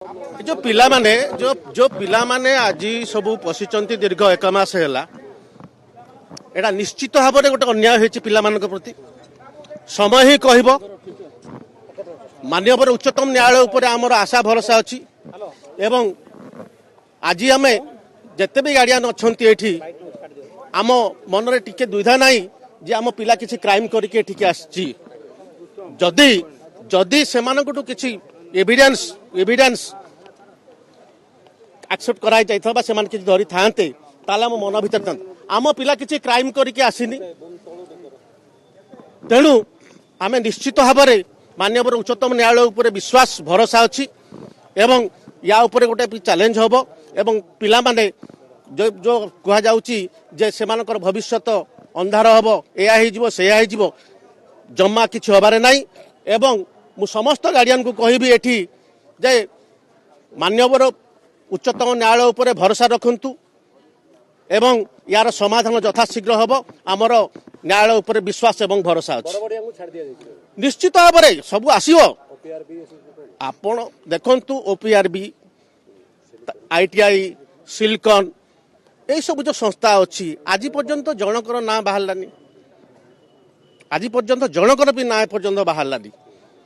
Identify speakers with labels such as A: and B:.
A: जो पिला माने जो पिला माने आज सब पशिचंती दीर्घ एक मास है एटा निश्चित भाव में गोटे अन्याय होती पिला मान प्रति समय ही कह माननीय उच्चतम न्यायालय उपर आमर आशा भरोसा अच्छी एवं आज आम जिते भी गार्डियन अच्छा ये आम मन में टिके दुविधा नहीं जे आम पिला किसी क्राइम करके आसी जदि जदि से किसी एविडेंस एक्सेप्ट कराई जाइथा से किसी धरी था मो मन भर था आम पिला किसी क्राइम करके आसीनी तेणु आम निश्चित भाव में माननीय उच्चतम न्यायालय उपर विश्वास भरोसा अच्छी एवं या उपरे गोटे चैलेंज हम एवं पिला माने जो जो कह जे से भविष्य अंधार हम या से जमा किसी हबार नहीं एवं मु समस्त गार्डियन को कहबी एठी जे माननीय उच्चतम न्यायालय उपर भरोसा रखंतु एवं यार समाधान यथाशीघ्र हम आमर न्यायालय उपर विश्वास एवं भरोसा अच्छी निश्चित भाव में सब आसो आपण देखु ओपीआरबी आईटीआई सिलिकन यही सब जो संस्था अच्छी आज पर्यंत जनकर ना बाहर आज पर्यंत जनकर भी ना पर्यंत बाहर